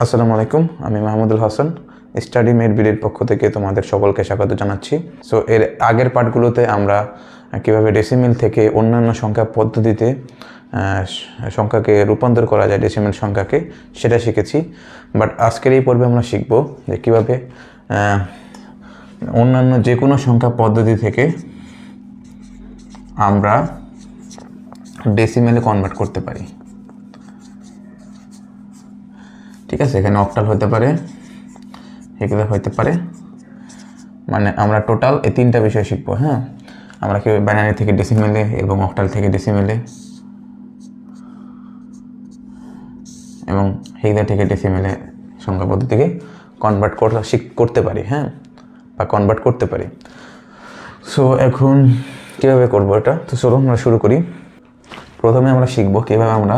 আসসালামু আলাইকুম, আমি মাহমুদুল হাসান স্টাডি মেড বিডির পক্ষ থেকে তোমাদের সকলকে স্বাগত জানাচ্ছি। সো এর আগের পার্টগুলোতে আমরা কীভাবে ডেসিমেল থেকে অন্যান্য সংখ্যা পদ্ধতিতে সংখ্যাকে রূপান্তর করা যায় ডেসিমেল সংখ্যাকে, সেটা শিখেছি। বাট আজকের এই পর্বে আমরা শিখব যে কীভাবে অন্যান্য যে কোনো সংখ্যা পদ্ধতি থেকে আমরা ডেসিমেলে কনভার্ট করতে পারি। ঠিক আছে, এখানে অক্টাল হতে পারে, এগুলো হতে পারে, মানে আমরা টোটাল এই তিনটা বিষয় শিখবো। হ্যাঁ, আমরা কি বাইনারি থেকে ডেসিমেলে এবং অক্টাল থেকে ডেসিমেলে এবং হেক্সা থেকে ডেসিমেলে সংখ্যা পদ্ধতিকে কনভার্ট করতে পারি। হ্যাঁ, বা কনভার্ট করতে পারি। সো এখন কীভাবে করবো এটা? তো চলো আমরা শুরু করি। প্রথমে আমরা শিখবো কীভাবে আমরা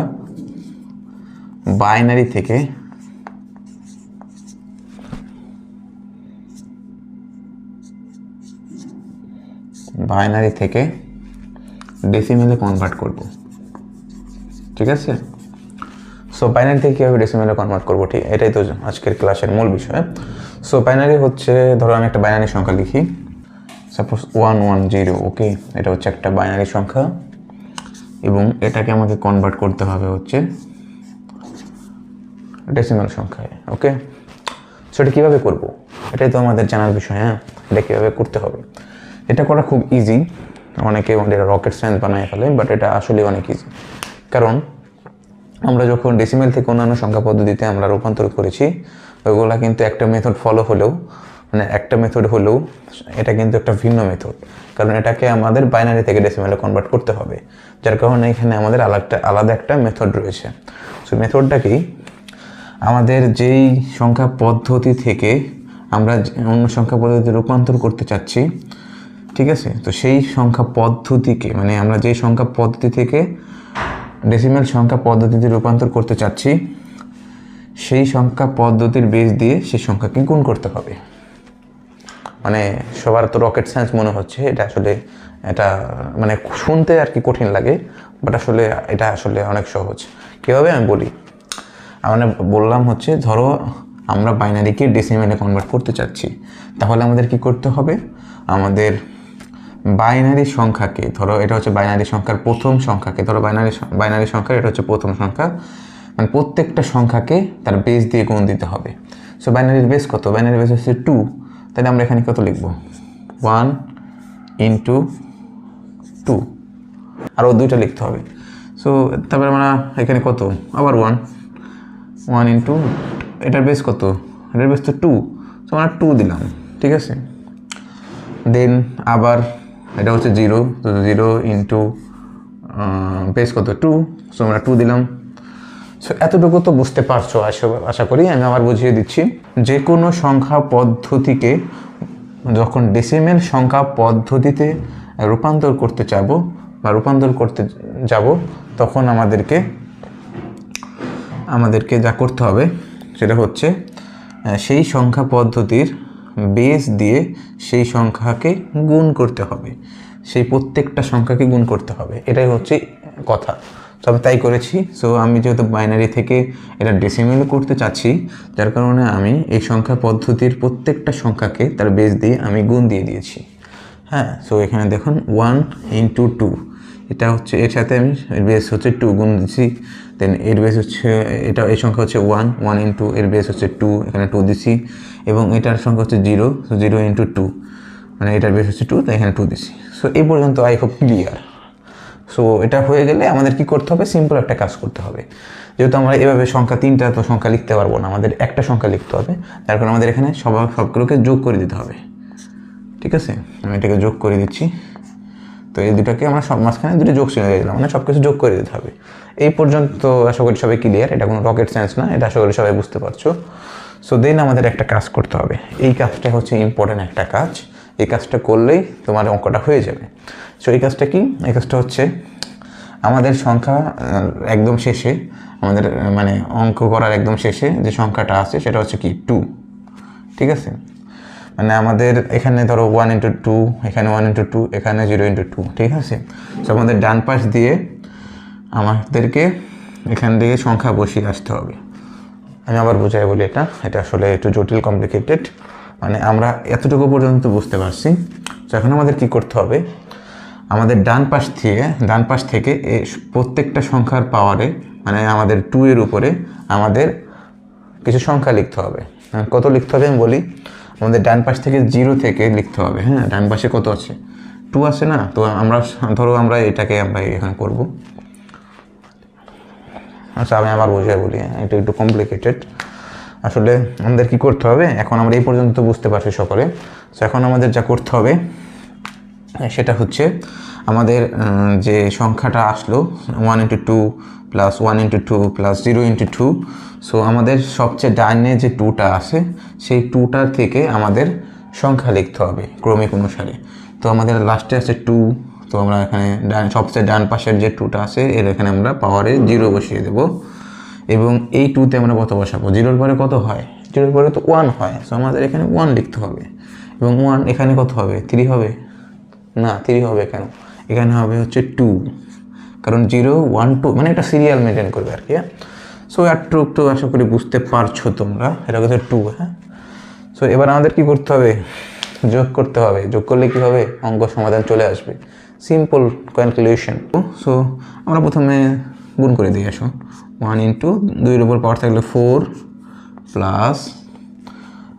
বাইনারি থেকে ডেসিমেলে কনভার্ট করব। ঠিক আছে, সো বাইনারি থেকে কীভাবে ডেসিমেলে কনভার্ট করবো, ঠিক এটাই তো আজকের ক্লাসের মূল বিষয়। সো বাইনারি হচ্ছে, ধরো আমি একটা বাইনারি সংখ্যা লিখি, সাপোজ 110। ওকে, এটা হচ্ছে একটা বাইনারি সংখ্যা এবং এটাকে আমাকে কনভার্ট করতে হবে হচ্ছে ডেসিমেল সংখ্যায়। ওকে, সো এটা কীভাবে করবো এটাই তো আমাদের জানার বিষয়। হ্যাঁ, এটা কীভাবে করতে হবে, এটা করা খুব ইজি। অনেকে এটা রকেট সায়েন্স বানায় ফেলে, বাট এটা আসলে অনেক ইজি। কারণ আমরা যখন ডেসিমেল থেকে অন্যান্য সংখ্যা পদ্ধতিতে আমরা রূপান্তর করেছি, ওইগুলা কিন্তু একটা মেথড ফলো হলেও, মানে একটা মেথড হলেও এটা কিন্তু একটা ভিন্ন মেথড। কারণ এটাকে আমাদের বাইনারি থেকে ডেসিমেলে কনভার্ট করতে হবে, যার কারণে এখানে আমাদের আলাদা একটা মেথড রয়েছে। সো মেথডটা কি? আমাদের যেই সংখ্যা পদ্ধতি থেকে আমরা অন্য সংখ্যা পদ্ধতিতে রূপান্তর করতে চাচ্ছি, ঠিক আছে, তো সেই সংখ্যা পদ্ধতিকে, মানে আমরা যেই সংখ্যা পদ্ধতি থেকে ডেসিমেল সংখ্যা পদ্ধতিতে রূপান্তর করতে চাচ্ছি, সেই সংখ্যা পদ্ধতির বেস দিয়ে সেই সংখ্যাকে গুণ করতে হবে। মানে সবার তো রকেট সায়েন্স মনে হচ্ছে, এটা আসলে এটা মানে শুনতে আর কি কঠিন লাগে, বাট আসলে এটা আসলে অনেক সহজ। কীভাবে আমি বলি, আমরা বললাম হচ্ছে, ধরো আমরা বাইনারিকে ডেসিমেলে কনভার্ট করতে চাচ্ছি, তাহলে আমাদের কি করতে হবে? আমাদের বাইনারি সংখ্যাকে, ধরো এটা হচ্ছে বাইনারি সংখ্যার প্রথম সংখ্যাকে, ধরো বাইনারি সংখ্যার এটা হচ্ছে প্রথম সংখ্যা, মানে প্রত্যেকটা সংখ্যাকে তার বেস দিয়ে গুণ দিতে হবে। সো বাইনারির বেস কত? বাইনারির বেস হচ্ছে 2, তাহলে আমরা এখানে কত লিখবো? 1 × 2, আরও 2টা লিখতে হবে। সো তারপরে আমরা এখানে কত, আবার 1 × এটার বেস কত? এটার বেস তো 2, সো আমরা 2 দিলাম। ঠিক আছে, দেন আবার এটা হচ্ছে 0, তো 0 × বেস কত? 2, সো আমরা 2 দিলাম। সো এতটুকু তো বুঝতে পারছো আশা করি। আমি আবার বুঝিয়ে দিচ্ছি, যে কোনো সংখ্যা পদ্ধতিকে যখন ডেসিমেল সংখ্যা পদ্ধতিতে রূপান্তর করতে যাব, তখন আমাদেরকে যা করতে হবে সেটা হচ্ছে সেই সংখ্যা পদ্ধতির বেস দিয়ে সেই সংখ্যাকে গুণ করতে হবে, সেই প্রত্যেকটা সংখ্যাকে গুণ করতে হবে। এটাই হচ্ছে কথা। তো আমি তাই করেছি। সো আমি যেহেতু বাইনারি থেকে এটা ডেসিমেল করতে চাচ্ছি, যার কারণে আমি এই সংখ্যা পদ্ধতির প্রত্যেকটা সংখ্যাকে তার বেস দিয়ে আমি গুণ দিয়ে দিয়েছি। হ্যাঁ, সো এখানে দেখুন 1 × 2, এটা হচ্ছে, এর সাথে আমি এর বেস হচ্ছে 2 গুণ দিচ্ছি। দেন এর বেস হচ্ছে, এই সংখ্যা হচ্ছে 1 × এর বেস হচ্ছে 2, এখানে 2 দিছি। এবং এটার সংখ্যা হচ্ছে 0, সো 0 × 2, মানে এটার বেস হচ্ছে 2, তাই এখানে 2 দিছি। সো এই পর্যন্ত আই হোপ ক্লিয়ার। সো এটা হয়ে গেলে আমাদের কি করতে হবে? সিম্পল একটা কাজ করতে হবে। যেহেতু আমরা এভাবে তিনটা তো সংখ্যা লিখতে পারবো না, আমাদের একটা সংখ্যা লিখতে হবে, তার কারণে আমাদের এখানে সবগুলোকে যোগ করে দিতে হবে। ঠিক আছে, আমি এটাকে যোগ করে দিচ্ছি। তো এই দুটাকে আমরা মাঝখানে দুটো যোগ চিহ্ন দিয়ে দিলাম, মানে সব কিছু যোগ করে দিতে হবে। এই পর্যন্ত আশা করি সবাই ক্লিয়ার। এটা কোনো রকেট সায়েন্স না, এটা আশা করি সবাই বুঝতে পারছো। সো দেন আমাদের একটা কাজ করতে হবে। এই কাজটা হচ্ছে ইম্পর্টেন্ট একটা কাজ। এই কাজটা করলেই তোমার অঙ্কটা হয়ে যাবে। সো এই কাজটা কি? এই কাজটা হচ্ছে, আমাদের সংখ্যা একদম শেষে, আমাদের মানে অঙ্ক করার একদম শেষে যে সংখ্যাটা আছে সেটা হচ্ছে কি? 2। ঠিক আছে, মানে আমাদের এখানে ধরো 1 × 2, এখানে 1 × 2, এখানে 0 × 2। ঠিক আছে, সো আমাদের ডান পাশ দিয়ে আমাদেরকে এখান থেকে সংখ্যা বসিয়ে আসতে হবে। আমি আবার বুঝাই বলি, এটা আসলে একটু জটিল, কমপ্লিকেটেড, মানে আমরা এতটুকু পর্যন্ত বুঝতে পারছি। তো এখন আমাদের কি করতে হবে, আমাদের ডান পাশ থেকে এই প্রত্যেকটা সংখ্যার পাওয়ারে, মানে আমাদের 2 এর উপরে আমাদের কিছু সংখ্যা লিখতে হবে। কত লিখতে হবে আমি বলি, আমাদের ডান পাশ থেকে 0 থেকে লিখতে হবে। হ্যাঁ, ডান পাশে কত আছে, 2 আছে না? তো আমরা এটাকে আমরা এখানে করব। আচ্ছা, আমি আবার বুঝিয়ে বলি, এটা একটু কমপ্লিকেটেড। আসলে আমাদের কি করতে হবে, এখন আমরা এই পর্যন্ত বুঝতে পারছি সকলে। তো এখন আমাদের যা করতে হবে সেটা হচ্ছে, আমাদের যে সংখ্যাটা আসলো 1 × 2 প্লাস 1 × 2 প্লাস 0 × 2, সো আমাদের সবচেয়ে ডাইনে যে 2টা আছে সেই 2টার থেকে আমাদের সংখ্যা লিখতে হবে ক্রমিক অনুসারে। তো আমাদের লাস্টে আছে 2, তো আমরা এখানে সবচেয়ে ডান পাশের যে 2টা আছে এর এখানে আমরা পাওয়ারে 0 বসিয়ে দেব, এবং এই 2তে আমরা কত বসাবো, 0-র পরে কত হয়, 0-র পরে তো 1 হয়। সো আমাদের এখানে 1 লিখতে হবে, এবং 1 এখানে কত হবে, 3 হবে না, 3 হবে কেন, এখানে হবে হচ্ছে 2, কারণ 0 1 2 মানে একটা সিরিয়াল মেনটেন করবে আর কি। হ্যাঁ, সো একটু আশা করি বুঝতে পারছো তোমরা, এটা হচ্ছে 2। হ্যাঁ, সো এবার আমাদের কি করতে হবে, যোগ করতে হবে। যোগ করলে কি হবে, অঙ্ক সমাধান চলে আসবে, সিম্পল ক্যালকুলেশন। সো আমরা প্রথমে গুণ করে দিই, আসো 1 × 2-এর উপর পাওয়ার থাকলে 4 প্লাস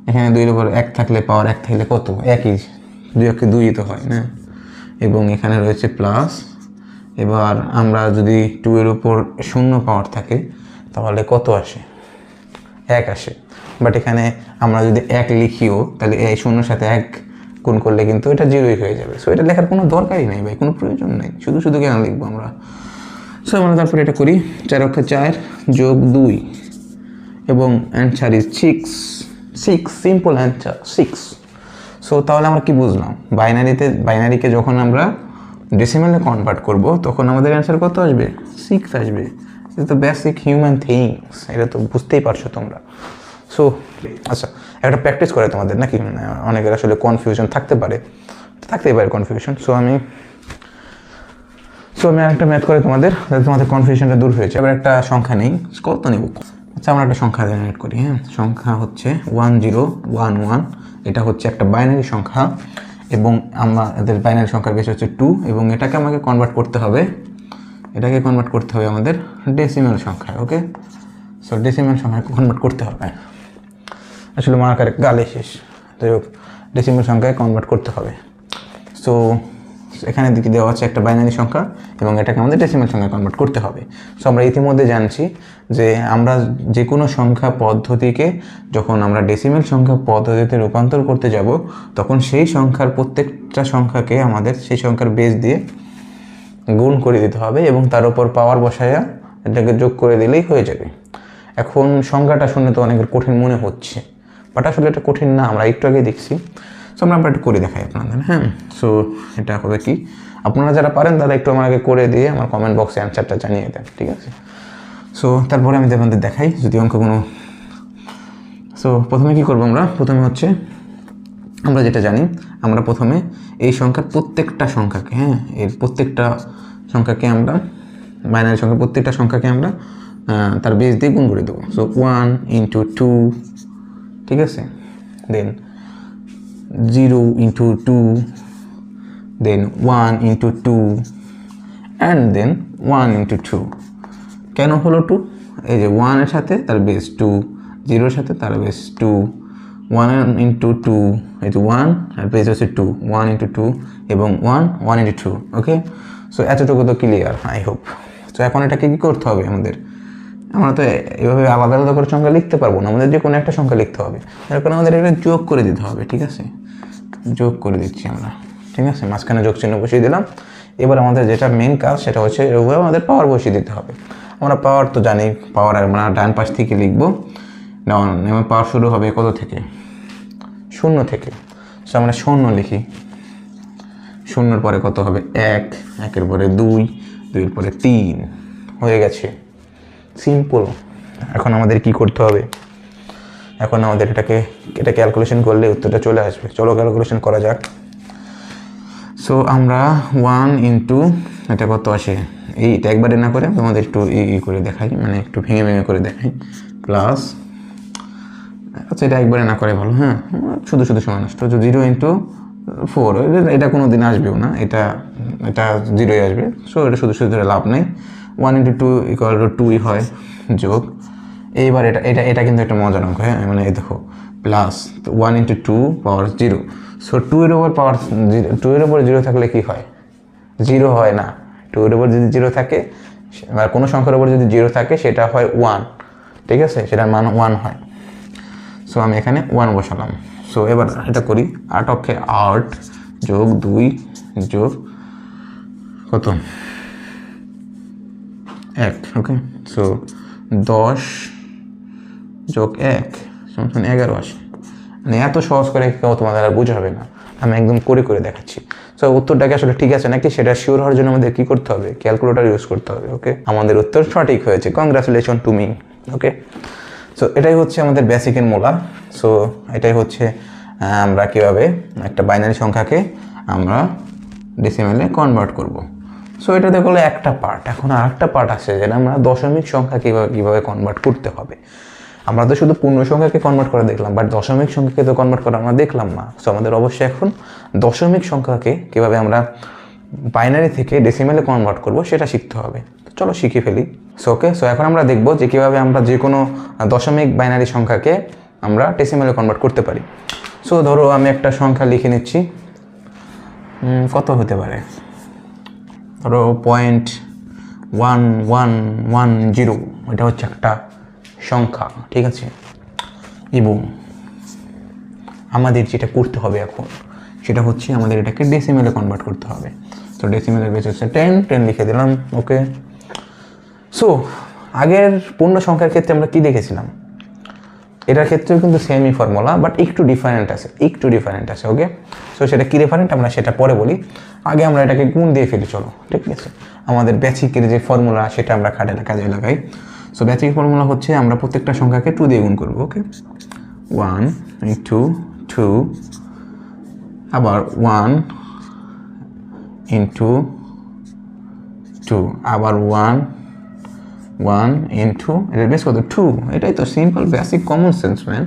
এখানে 2-এর উপর 1 থাকলে পাওয়ার 1 থাকলে কত, একই, 2 2ই তো হয় না, এবং এখানে রয়েছে প্লাস। এবার আমরা যদি 2-এর উপর 0 পাওয়ার থাকে তাহলে কত আসে, 1 আসে। বাট এখানে আমরা যদি 1 লিখিও তাহলে এই 0-র সাথে 1 গুণ করলে কিন্তু এটা 0ই হয়ে যাবে। সো এটা লেখার কোনো দরকারই নেই ভাই, কোনো প্রয়োজন নেই, শুধু কেন লিখবো আমরা। সো আমরা তারপরে এটা করি, 4 × 4 যোগ 2, এবং answer is 6, simple answer 6। So তাহলে আমরা কি বুঝলাম, বাইনারিকে যখন আমরা ডেসিমেলে কনভার্ট করব তখন আমাদের অ্যান্সার কত আসবে, 6 আসবে। এটা তো বেসিক হিউম্যান থিংস, এটা তো বুঝতেই পারছো তোমরা। সো আচ্ছা, একটা প্র্যাকটিস করে তোমাদের, নাকি অনেকের আসলে কনফিউশন থাকতেই পারে কনফিউশন। সো আমি আরেকটা ম্যাথ করে তোমাদের কনফিউশনটা দূর হয়েছে। এবার একটা সংখ্যা নেই, কত নেব, আচ্ছা আমরা একটা সংখ্যা জেনারেট করি। হ্যাঁ, সংখ্যা হচ্ছে 1011, এটা হচ্ছে একটা বাইনারি সংখ্যা, এবং আমাদের বাইনারি সংখ্যার বেস হচ্ছে 2, এবং এটাকে আমাকে কনভার্ট করতে হবে আমাদের ডেসিমেল সংখ্যায়। ওকে, সো ডেসিমেল সংখ্যায় কনভার্ট করতে হবে, আসলে মার্কারে গালে শেষ, যাই হোক ডেসিমেল সংখ্যায় কনভার্ট করতে হবে। সো এখানে দিকে দেওয়া আছে একটা বাইনারি সংখ্যা, এবং এটাকে আমাদের ডেসিমেল সংখ্যায় কনভার্ট করতে হবে। সো আমরা ইতিমধ্যে জানছি যে আমরা যে কোনো সংখ্যা পদ্ধতিকে যখন আমরা ডেসিমেল সংখ্যা পদ্ধতিতে রূপান্তর করতে যাব, তখন সেই সংখ্যার প্রত্যেকটা সংখ্যাকে আমাদের সেই সংখ্যার বেস দিয়ে গুণ করে দিতে হবে, এবং তার উপর পাওয়ার বসায়া এটাকে যোগ করে দিলেই হয়ে যাবে। এখন সংখ্যাটা শুনে তো অনেকের কঠিন মনে হচ্ছে, বাট আসলে এটা কঠিন না, আমরা একটু আগে দেখছি। সো আমরা একটু করে দেখাই আপনাদের। হ্যাঁ, সো এটা হবে কি, আপনারা যারা পারেন তারা একটু আমাকে করে দিয়ে আমার কমেন্ট বক্সে অ্যান্সারটা জানিয়ে দেন, ঠিক আছে? সো তারপরে আমি আপনাদের দেখাই যদি অঙ্ক কোনো। সো প্রথমে কি করবো, আমরা যেটা জানি, আমরা প্রথমে এই সংখ্যার প্রত্যেকটা সংখ্যাকে, হ্যাঁ এর প্রত্যেকটা সংখ্যাকে আমরা বাইনারি সংখ্যার প্রত্যেকটা সংখ্যাকে আমরা তার বেস দিয়ে গুণ করে দেবো। সো 1 × 2, ঠিক আছে, দেন 0 × 2, দেন 1 × 2, অ্যান্ড দেন 1 × 2। কেন হলো 2? এই যে 1 এর সাথে তার বেস 2, 0 এর সাথে তার বেস 2, 1 × 2, এই যে 1 আর বেস হচ্ছে 2, 1 × 2 এবং 1 × 2। ওকে, সো এতটুকু তো ক্লিয়ার, আই হোপ। তো এখন এটাকে কী করতে হবে আমরা তো এভাবে আলাদা আলাদা করে সংখ্যা লিখতে পারবো না, আমাদের যে কোনো একটা সংখ্যা লিখতে হবে, তার কারণে আমাদের এটা যোগ করে দিতে হবে, ঠিক আছে? যোগ করে দিচ্ছি আমরা, ঠিক আছে, মাঝখানে যোগ চিহ্ন বসিয়ে দিলাম। এবার আমাদের যেটা মেন কাজ সেটা হচ্ছে আমাদের পাওয়ার বসিয়ে দিতে হবে। আমরা পাওয়ার তো জানি, পাওয়ার আমরা ডান পাশ থেকে লিখবো, পাওয়ার শুরু হবে কত থেকে, 0 থেকে। সো আমরা 0 লিখি, 0-র পরে কত হবে, 1, 1-এর পরে 2, 2-এর পরে 3, হয়ে গেছে, সিম্পল। এখন আমাদের কি করতে হবে, এখন আমাদের এটা ক্যালকুলেশন করলে উত্তরটা চলে আসবে। চলো ক্যালকুলেশন করা যাক। সো আমরা 1 × এটা কত আসে, এইটা একবারে না করে আমাদের একটু করে দেখাই, মানে একটু ভেঙে করে দেখাই, প্লাস আচ্ছা এটা একবারে না করে ভালো, হ্যাঁ শুধু শুধু সময় নষ্ট। 0 ইন্টু 4, এটা কোনো দিন আসবেও না, এটা এটা 0ই আসবে। সো এটা শুধু শুধু লাভ নেই। 1 ইন্টু 2 ইকুয়াল টু 2ই হয়, যোগ। এইবার এটা এটা এটা কিন্তু একটা মজার অঙ্ক, হ্যাঁ মানে এই দেখো প্লাস 1 ইন্টু 2 পাওয়ার 0। সো 2 এর উপর পাওয়ার 2 এর উপর 0 থাকলে কি হয়? 0 হয় না। 2 এর উপর যদি 0 থাকে বা কোনো সংখ্যার উপর যদি 0 থাকে সেটা হয় 1, ঠিক আছে, সেটার মান 1 হয়। সো আমি এখানে 1 বসালাম। সো এবার এটা করি, 8 অক্ষে 8 যোগ 2 যোগ কত 1, ওকে। সো 10 যোগ 1 সমান 11 আসে। মানে এত সহজ করে কেউ তোমাদের আর বোঝাবে না, আমি একদম করে করে দেখাচ্ছি। সো উত্তরটাকে আসলে ঠিক আছে নাকি সেটা শিওর হওয়ার জন্য আমাদের কী করতে হবে? ক্যালকুলেটর ইউজ করতে হবে, ওকে। আমাদের উত্তর সঠিক হয়েছে, congratulation to me, okay. So এটাই হচ্ছে আমাদের বেসিকের মোলা। সো এটাই হচ্ছে আমরা কীভাবে একটা বাইনারি সংখ্যাকে আমরা ডেসিমেলে কনভার্ট করব। সো এটা দেখলে একটা পার্ট। এখন আর একটা পার্ট আছে যেটা আমরা দশমিক সংখ্যা কীভাবে কনভার্ট করতে হবে। আমরা তো শুধু পূর্ণ সংখ্যাকে কনভার্ট করে দেখলাম, বাট দশমিক সংখ্যাকে তো কনভার্ট করা আমরা দেখলাম না। সো আমাদের অবশ্যই এখন দশমিক সংখ্যাকে কীভাবে আমরা বাইনারি থেকে ডেসিমেলে কনভার্ট করব সেটা শিখতে হবে। চলো শিখে ফেলি। সো ওকে, সো এখন আমরা দেখব যে কীভাবে আমরা যে কোনো দশমিক বাইনারি সংখ্যাকে আমরা ডেসিমেলে কনভার্ট করতে পারি। সো ধরো আমি একটা সংখ্যা লিখে নিচ্ছি, কত হতে পারে, ধরো 0.1110, এটা হচ্ছে একটা সংখ্যা, ঠিক আছে। এবং আমাদের যেটা করতে হবে এখন সেটা হচ্ছে আমাদের এটাকে ডেসিমেলে কনভার্ট করতে হবে। তো ডেসিমেলের বেস হচ্ছে 10 লিখে দিলাম, ওকে। সো আগের পূর্ণ সংখ্যার ক্ষেত্রে আমরা কি দেখেছিলাম, এটার ক্ষেত্রেও কিন্তু সেমই ফর্মুলা, বাট একটু ডিফারেন্ট আছে, ওকে। সো সেটা কী ডিফারেন্ট আমরা সেটা পরে বলি, আগে আমরা এটাকে গুণ দিয়ে ফেলি, চলো, ঠিক আছে। আমাদের বেসিকের যে ফর্মুলা সেটা আমরা কাজে লাগাই। সো বেসিক ফর্মুলা হচ্ছে আমরা প্রত্যেকটা সংখ্যাকে 2 দিয়ে গুণ করবো, ওকে। 1 ইন্টু 2, আবার 1 ইন্টু 2, আবার 1 ইন্টু, এটার বেস কত 2, এটাই তো simple basic common sense man.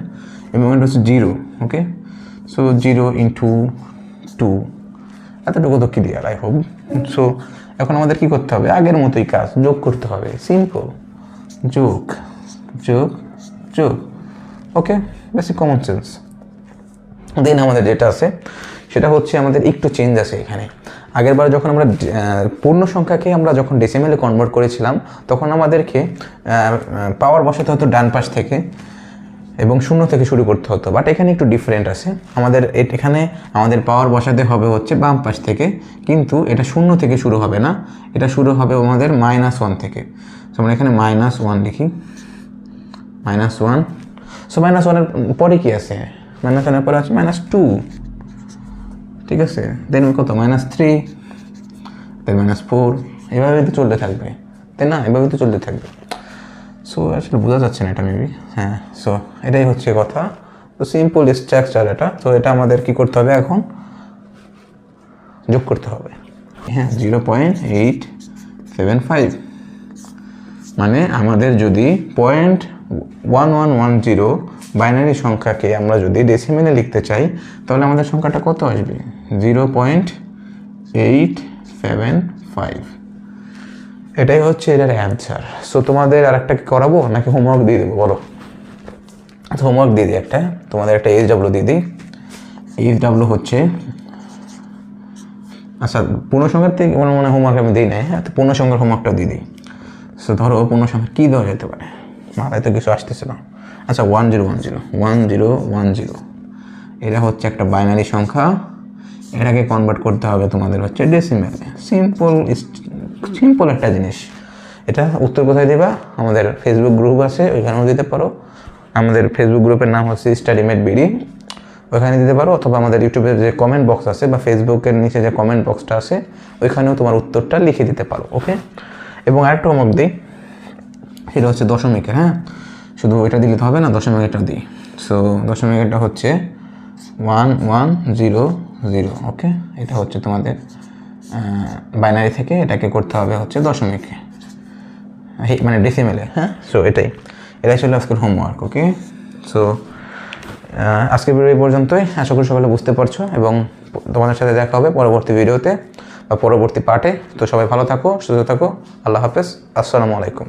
এবং এটা হচ্ছে 0, ওকে। সো 0 ইন্টু 2, এতটুকু তো ক্লিয়ার আই হোপ। সো এখন আমাদের কি করতে হবে? আগের মতোই কাজ, যোগ করতে হবে, সিম্পল, যোগ যোগ যোগ, ওকে, বেসিক কমন সেন্স। দেন আমাদের যেটা আছে সেটা হচ্ছে আমাদের একটু চেঞ্জ আছে এখানে। আগেরবার যখন আমরা পূর্ণ সংখ্যাকে আমরা যখন ডেসিমেলে কনভার্ট করেছিলাম তখন আমাদেরকে পাওয়ার বসাতে হতো ডান পাশ থেকে এবং 0 থেকে শুরু করতে হতো, বাট এখানে একটু ডিফারেন্ট আছে। আমাদের এখানে আমাদের পাওয়ার বসাতে হবে হচ্ছে বাম পাশ থেকে, কিন্তু এটা 0 থেকে শুরু হবে না, এটা শুরু হবে আমাদের -1 থেকে। সো আমরা এখানে -1 লিখি, -1। সো -1-এর পরে কি আছে? -1-এর পরে আছে -2, ঠিক আছে। দেন কত? -3, দেন -4, এভাবে তো চলতে থাকবে, তাই না? এভাবে তো চলতে থাকবে। সো আসলে বোঝা যাচ্ছে না এটা মেবি, হ্যাঁ। সো এটাই হচ্ছে কথা। তো সিম্পল স্ট্রাকচার এটা। তো এটা আমাদের কি করতে হবে এখন? যোগ করতে হবে, হ্যাঁ। 0.875, মানে আমাদের যদি 0.1110 বাইনারি সংখ্যাকে আমরা যদি ডেসিমেলে লিখতে চাই তাহলে আমাদের সংখ্যাটা কত আসবে? 0.875, এটাই হচ্ছে এটার অ্যান্সার। সো তোমাদের আর একটা করাবো নাকি হোমওয়ার্ক দিয়ে দেবো বলো? আচ্ছা হোমওয়ার্ক দিয়ে দিই একটা, তোমাদের একটা HW দিয়ে দিই। HW হচ্ছে, আচ্ছা পূর্ণ সংখ্যার থেকে মনে মনে হোমওয়ার্ক আমি দিই নাই, হ্যাঁ। তো পূর্ণ সংখ্যার হোমওয়ার্কটা দিয়ে দিই। সো ধরো পূর্ণ সংখ্যা কী দেওয়া যেতে পারে, মাথায় তো কিছু আসতেছে না। আচ্ছা 1010, এটা হচ্ছে একটা বাইনারি সংখ্যা, এটাকে কনভার্ট করতে হবে তোমাদের হচ্ছে ডেসিমেলে। সিম্পল একটা জিনিস। এটা উত্তর কোথায় দেবা? আমাদের ফেসবুক গ্রুপ আছে, ওইখানেও দিতে পারো। আমাদের ফেসবুক গ্রুপের নাম হচ্ছে স্টাডিমেট বিডি, ওইখানে দিতে পারো, অথবা আমাদের ইউটিউবের যে কমেন্ট বক্স আছে বা ফেসবুকের নিচে যে কমেন্ট বক্সটা আছে ওইখানেও তোমার উত্তরটা লিখে দিতে পারো, ওকে। এবং আরেকটা হোমওয়ার্ক দিই, সেটা হচ্ছে দশমিকের, হ্যাঁ। শুধু ওইটা দিলে তো হবে না, দশমিকেরটা দিই। সো দশমিকেরটা হচ্ছে 1100, ওকে। এটা হচ্ছে তোমাদের বাইনারি থেকে এটাকে করতে হবে হচ্ছে দশমিকে, মানে ডেসিমেলে, হ্যাঁ। সো এটাই ছিল আজকের হোমওয়ার্ক, ওকে। সো আজকের ভিডিও এই পর্যন্তই। আশা করি সকালে বুঝতে পারছো এবং তোমাদের সাথে দেখা হবে পরবর্তী ভিডিওতে বা পরবর্তী পার্টে। তো সবাই ভালো থাকো, সুস্থ থাকো। আল্লাহ হাফেজ। আসসালামু আলাইকুম।